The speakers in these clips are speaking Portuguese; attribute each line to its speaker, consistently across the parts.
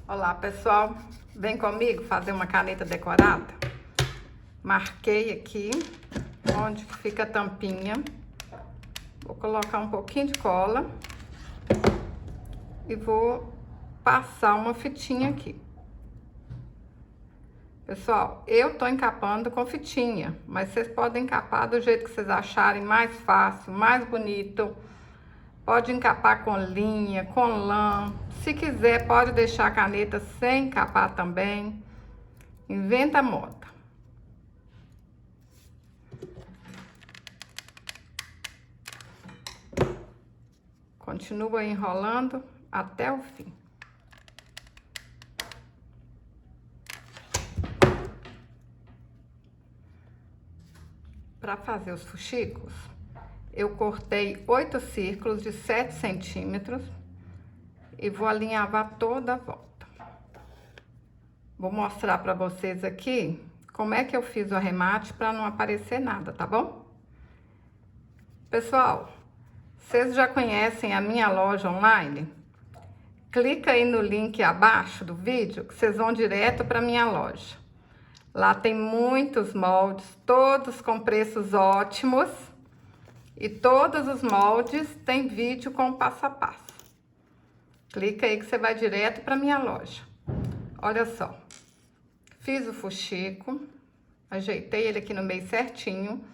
Speaker 1: Olá pessoal, vem comigo fazer uma caneta decorada. Marquei aqui onde fica a tampinha. Vou colocar um pouquinho de cola e vou passar uma fitinha aqui. Pessoal, eu tô encapando com fitinha, mas vocês podem encapar do jeito que vocês acharem mais fácil, mais bonito. Pode encapar com linha, com lã. Se quiser, pode deixar a caneta sem encapar também. Inventa a moda. Continua enrolando até o fim. Para fazer os fuxicos, eu cortei 8 círculos de 7 centímetros e vou alinhavar toda a volta. Vou mostrar para vocês aqui como é que eu fiz o arremate para não aparecer nada, tá bom? Pessoal, vocês já conhecem a minha loja online? Clica aí no link abaixo do vídeo que vocês vão direto para minha loja. Lá tem muitos moldes, todos com preços ótimos. E todos os moldes tem vídeo com passo a passo. Clica aí que você vai direto para minha loja. Olha só. Fiz o fuxico. Ajeitei ele aqui no meio certinho.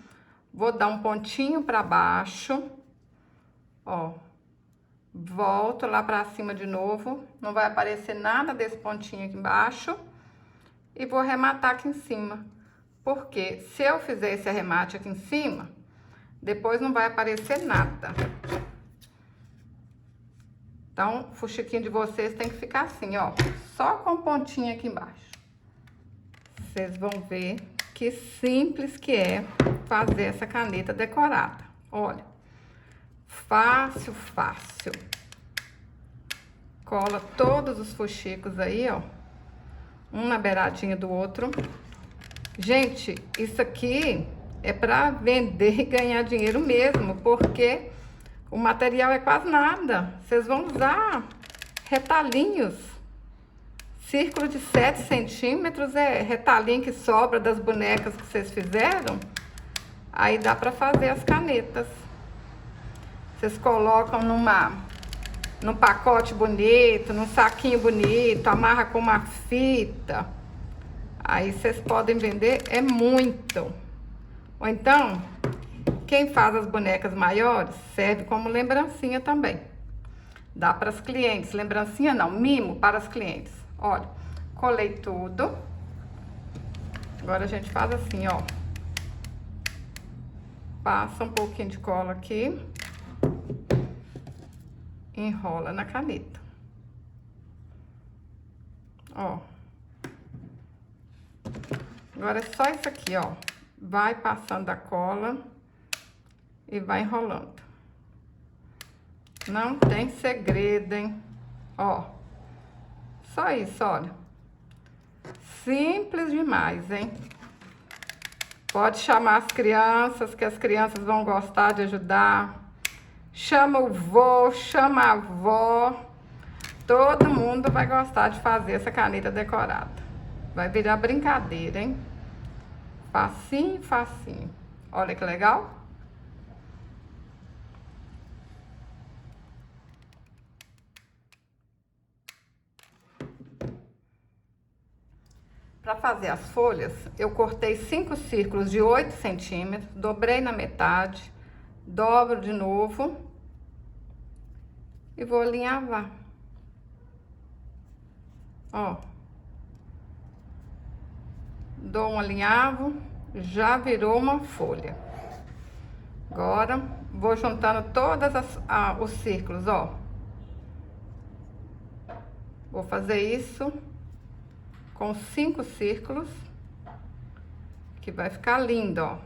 Speaker 1: Vou dar um pontinho para baixo. Ó. Volto lá para cima de novo. Não vai aparecer nada desse pontinho aqui embaixo. E vou arrematar aqui em cima. Porque se eu fizer esse arremate aqui em cima, depois não vai aparecer nada. Então, o fuxiquinho de vocês tem que ficar assim, ó. Só com pontinha aqui embaixo. Vocês vão ver que simples que é fazer essa caneta decorada. Olha. Fácil, fácil. Cola todos os fuxicos aí, ó. Um na beiradinha do outro. Gente, isso aqui é para vender e ganhar dinheiro mesmo, porque o material é quase nada. Vocês vão usar retalhinhos. Círculo de 7 centímetros é retalhinho que sobra das bonecas que vocês fizeram. Aí dá para fazer as canetas. Vocês colocam num pacote bonito, num saquinho bonito, amarra com uma fita. Aí vocês podem vender, é muito. Ou então, quem faz as bonecas maiores, serve como lembrancinha também. Dá para as clientes, lembrancinha não, mimo para as clientes. Olha, colei tudo. Agora a gente faz assim, ó. Passa um pouquinho de cola aqui. Enrola na caneta. Ó. Agora é só isso aqui, ó. Vai passando a cola e vai enrolando. Não tem segredo, hein? Ó. Só isso, olha. Simples demais, hein? Pode chamar as crianças, que as crianças vão gostar de ajudar. Chama o vô, chama a avó. Todo mundo vai gostar de fazer essa caneta decorada. Vai virar brincadeira, hein? Facinho, facinho. Olha que legal. Para fazer as folhas, eu cortei 5 círculos de 8 centímetros, dobrei na metade, dobro de novo e vou alinhavar. Ó. Dou um alinhavo, já virou uma folha. Agora, vou juntando todas os círculos, ó. Vou fazer isso com 5 círculos, que vai ficar lindo, ó.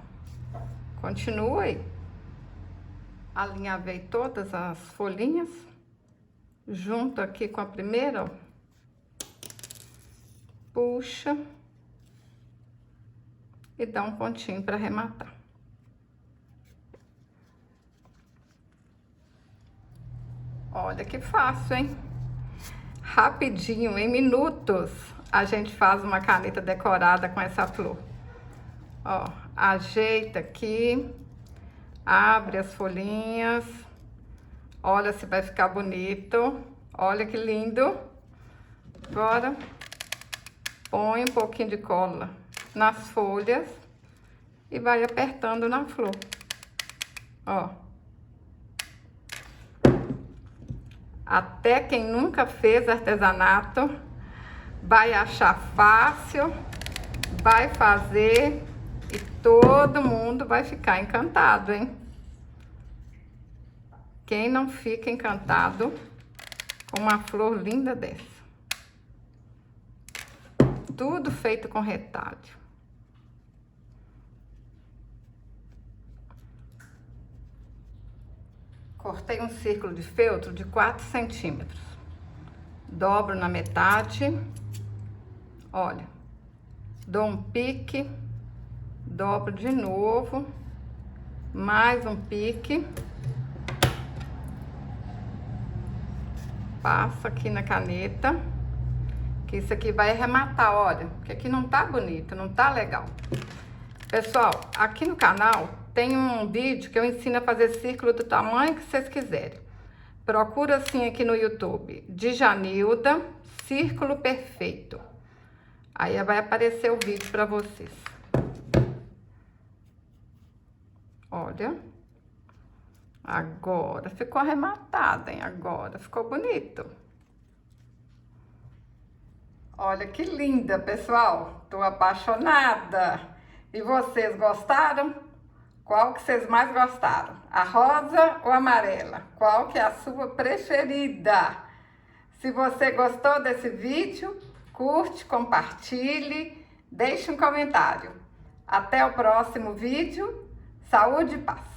Speaker 1: Continua aí. Alinhavei todas as folhinhas, junto aqui com a primeira, ó. Puxa. E dá um pontinho para arrematar. Olha que fácil, hein? Rapidinho, em minutos, a gente faz uma caneta decorada com essa flor. Ó, ajeita aqui, abre as folhinhas, olha se vai ficar bonito, olha que lindo. Agora, põe um pouquinho de cola nas folhas e vai apertando na flor, ó. Até quem nunca fez artesanato vai achar fácil, vai fazer e todo mundo vai ficar encantado, hein? Quem não fica encantado com uma flor linda dessa? Tudo feito com retalho. Cortei um círculo de feltro de 4 centímetros. Dobro na metade. Olha, dou um pique, dobro de novo, mais um pique. Passo aqui na caneta, que isso aqui vai arrematar, olha, que aqui não tá bonito, não tá legal. Pessoal, aqui no canal tem um vídeo que eu ensino a fazer círculo do tamanho que vocês quiserem. Procura assim aqui no YouTube, Djanilda, círculo perfeito. Aí vai aparecer o vídeo para vocês. Olha. Agora ficou arrematada, hein? Agora ficou bonito. Olha que linda, pessoal. Tô apaixonada. E vocês gostaram? Qual que vocês mais gostaram? A rosa ou a amarela? Qual que é a sua preferida? Se você gostou desse vídeo, curte, compartilhe, deixe um comentário. Até o próximo vídeo. Saúde e paz.